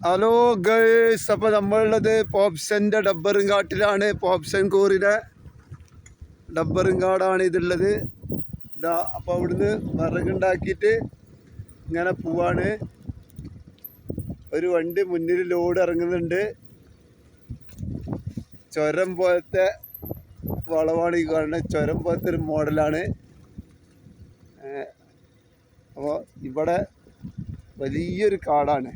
Hello guys, അപ്പോൾ നമ്മളുള്ളത് പോപ്സൻ്റെ ഡബ്ബറും കാട്ടിലാണ്. പോപ്സൻ കോറിലെ ഡബ്ബറും കാടാണ് ഇതുള്ളത്. ഇതാ അപ്പോൾ അവിടുന്ന് വിറകുണ്ടാക്കിയിട്ട് ഇങ്ങനെ പോവാണ്. ഒരു വണ്ടി മുന്നിൽ ലോഡ് ഇറങ്ങുന്നുണ്ട്. ചുരം പോലത്തെ വളവാണ് ഈ കാണുന്നത്. ചുരം പോലത്തെ ഒരു മോഡലാണ്. അപ്പോൾ ഇവിടെ വലിയൊരു കാടാണ്.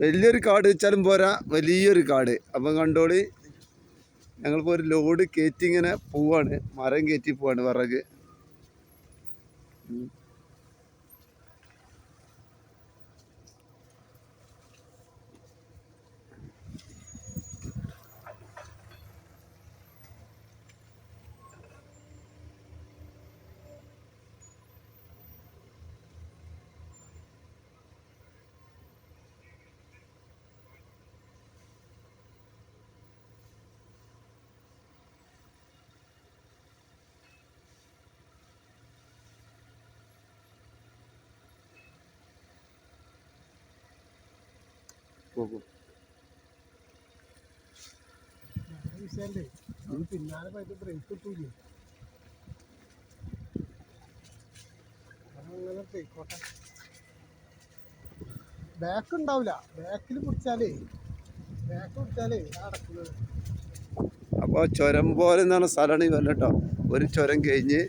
വലിയൊരു കാട് വെച്ചാലും പോരാ, വലിയൊരു കാട്. അപ്പം കണ്ടോളി, ഞങ്ങളിപ്പോൾ ഒരു ലോഡ് കയറ്റി ഇങ്ങനെ പോവാണ്. മരം കയറ്റി പോവാണ് വിറക്. പോകും പിന്നാലെ പോയിട്ട് ബ്രേക്ക് കിട്ടൂലേ, അങ്ങനെ പോയിക്കോട്ടെ. ബാക്ക് ഉണ്ടാവില്ല, ബാക്കിൽ പിടിച്ചാലേ നടക്കുന്നത്. അപ്പോൾ ചുരം പോലെ എന്ന് പറഞ്ഞ സ്ഥലമാണ് ഈ വല്ല കേട്ടോ. ഒരു ചുരം കഴിഞ്ഞ്,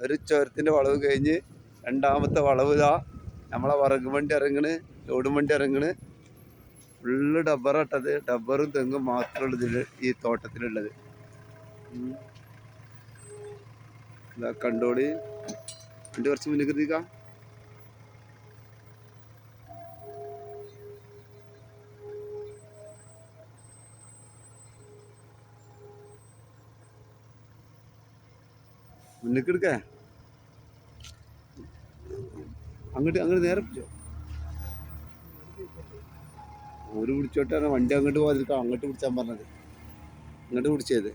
ഒരു ചുരത്തിൻ്റെ വളവ് കഴിഞ്ഞ് രണ്ടാമത്തെ വളവ് ഇതാ നമ്മളെ വിറക് വണ്ടി ഇറങ്ങണ്, ലോഡും വണ്ടി ഇറങ്ങണ്. ഫുള്ള് ഡബ്ബറാട്ടത്. ഡബ്ബറും തെങ്ങും മാത്രമുള്ള ഇതിൽ ഈ തോട്ടത്തിലുള്ളത്. ഇതാ കണ്ടോളി, വണ്ടി കുറച്ച് മുന്നിൽ എത്തിക്കാം. മുന്നിക്ക് എടുക്കേ, അങ്ങോട്ട് നേരെ പിടിച്ചോ. ഒരു പിടിച്ചോട്ടാണ് വണ്ടി അങ്ങോട്ട് പോകാതിരിക്കാം. അങ്ങോട്ട് പിടിച്ചാൻ പറഞ്ഞത്, അങ്ങോട്ട് പിടിച്ചത്.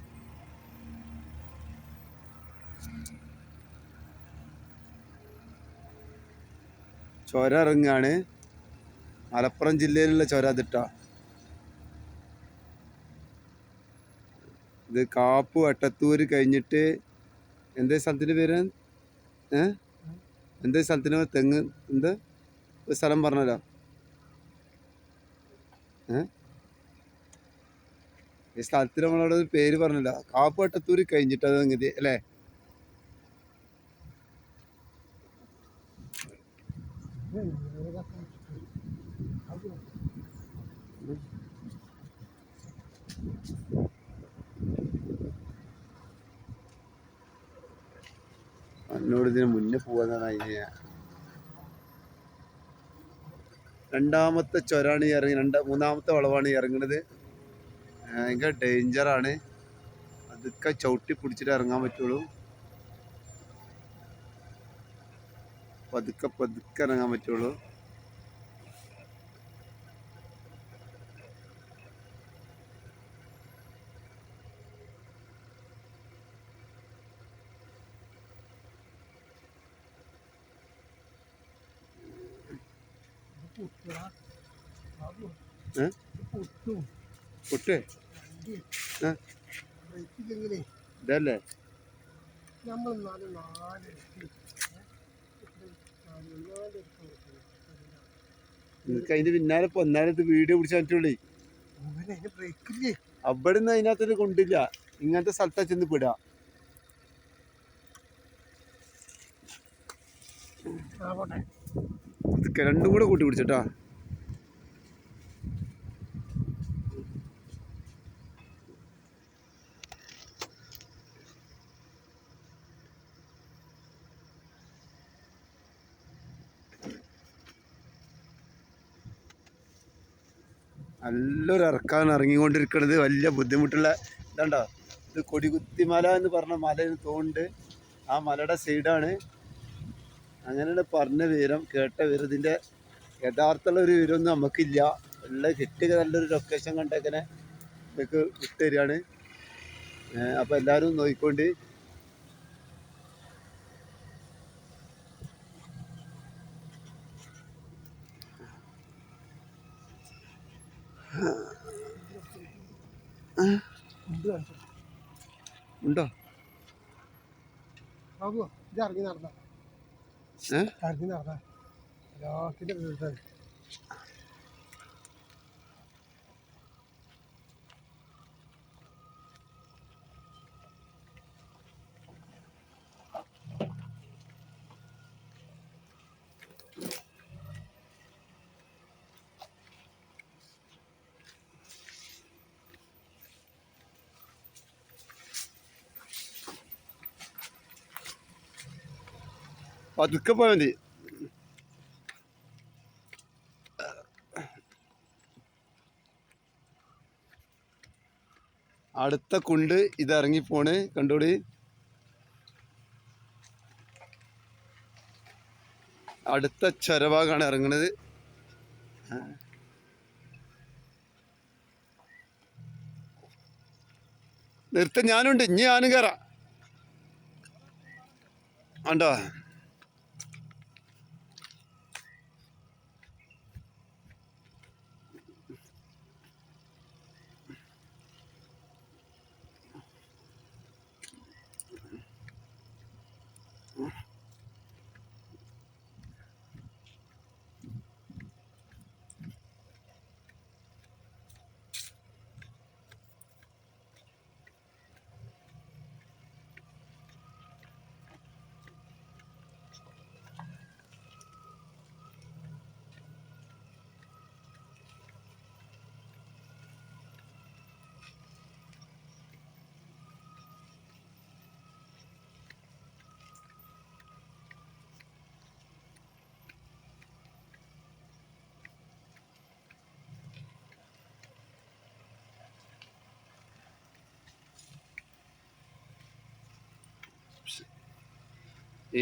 ചുരം ഇറങ്ങാണ്. മലപ്പുറം ജില്ലയിലുള്ള ചുരം അതിട്ടാ. ഇത് കാപ്പ് വട്ടത്തൂര് കഴിഞ്ഞിട്ട് എന്തേ സ്ഥലത്തിൻ്റെ പേര്? എന്തേ സ്ഥലത്തിന് തെങ്ങ് എന്ത് ഒരു സ്ഥലം പറഞ്ഞല്ലോ. ഈ സ്ഥലത്തിന് നമ്മളവിടെ ഒരു പേര് പറഞ്ഞില്ല. കാപ്പ് വട്ടത്തൂര് കഴിഞ്ഞിട്ട് അത് അങ്ങനെ അല്ലേ? എന്നോട് ഇതിന് മുന്നേ പോവാന്നാണ് അതിന്. രണ്ടാമത്തെ ചുരാണ് ഈ ഇറങ്ങി, മൂന്നാമത്തെ വളവാണ് ഈ ഇറങ്ങുന്നത്. ഭയങ്കര ഡേഞ്ചറാണ്. അതൊക്കെ ചവിട്ടി പിടിച്ചിട്ട് ഇറങ്ങാൻ പറ്റുള്ളൂ. പതുക്കെ ഇറങ്ങാൻ പറ്റുള്ളൂ. പൊട്ടേ ഇതല്ലേ നിനക്ക് അതിന്റെ പിന്നാലെ പൊന്നാലത്ത് വീഡിയോ പിടിച്ചാൽ പറ്റുള്ളേ. അവിടെ നിന്ന് അതിനകത്തൊരു കൊണ്ടില്ല. ഇങ്ങനത്തെ സ്ഥലത്താ ചെന്ന് പെടുക. രണ്ടും കൂടെ കൂട്ടി പിടിച്ചിട്ടാ. നല്ലൊരു ഇറക്കാണ് ഇറങ്ങിക്കൊണ്ടിരിക്കുന്നത്. വലിയ ബുദ്ധിമുട്ടുള്ള ഇതുണ്ടോ. ഇത് കൊടികുത്തിമല എന്ന് പറഞ്ഞ മലയിൽ തോണ്ട്. ആ മലയുടെ സൈഡാണ്. അങ്ങനെയാണ് പറഞ്ഞ വിവരം, കേട്ട വിവരം. ഇതിൻ്റെ യഥാർത്ഥമുള്ള ഒരു വിവരമൊന്നും നമുക്കില്ല. ഉള്ള കിട്ടിയ നല്ലൊരു ലൊക്കേഷൻ കണ്ടേക്കനെ നമുക്ക് വിട്ടുതരികയാണ്. അപ്പോൾ എല്ലാവരും നോക്കിക്കൊണ്ട്. ഫുഡ് കാണിച്ചു ഉണ്ടോ? ബാബു ഇത് ഇറങ്ങി നടന്ന ഇറങ്ങി നടന്ന ലോക്കിന്റെ വീട്ടാണ്. പതുക്കെ പോയാൽ മതി. അടുത്ത കുണ്ട് ഇത് ഇറങ്ങിപ്പോണ്, കണ്ടോളി. അടുത്ത ചരഭാഗമാണ് ഇറങ്ങണത്. നിർത്ത ഞാനുണ്ട്, ഇനി ഞാനും കയറാം. ഉണ്ടോ?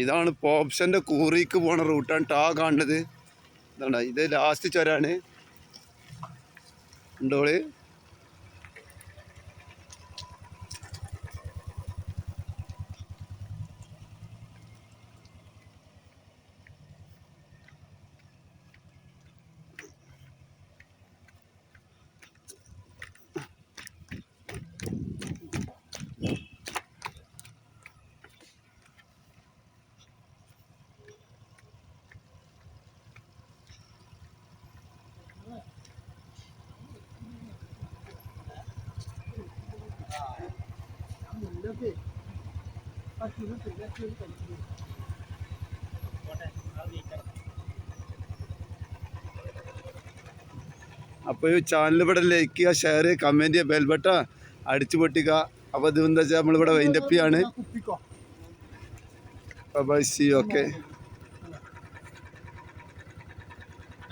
ഇതാണ് പോപ്ഷൻ്റെ കൂറിക്ക് പോണ റൂട്ടാണ് ടാ കാണുന്നത്. ഇതാണ്, ഇത് ലാസ്റ്റ് ചുരാണ്. ഉണ്ടോള്. അപ്പോൾ ഈ ചാനൽ ഇവിടെ ലൈക്ക് ചെയ്യുക, ഷെയർ ചെയ്യുക, കമൻറ്റ് ചെയ്യുക, ബെൽബട്ട അടിച്ചു പൊട്ടിക്കുക. അപ്പോൾ ഇതെന്താ വെച്ചാൽ നമ്മളിവിടെ വൈൻഡപ്പ് ചെയ്യാണ്. Bye, see you. ഓക്കെ.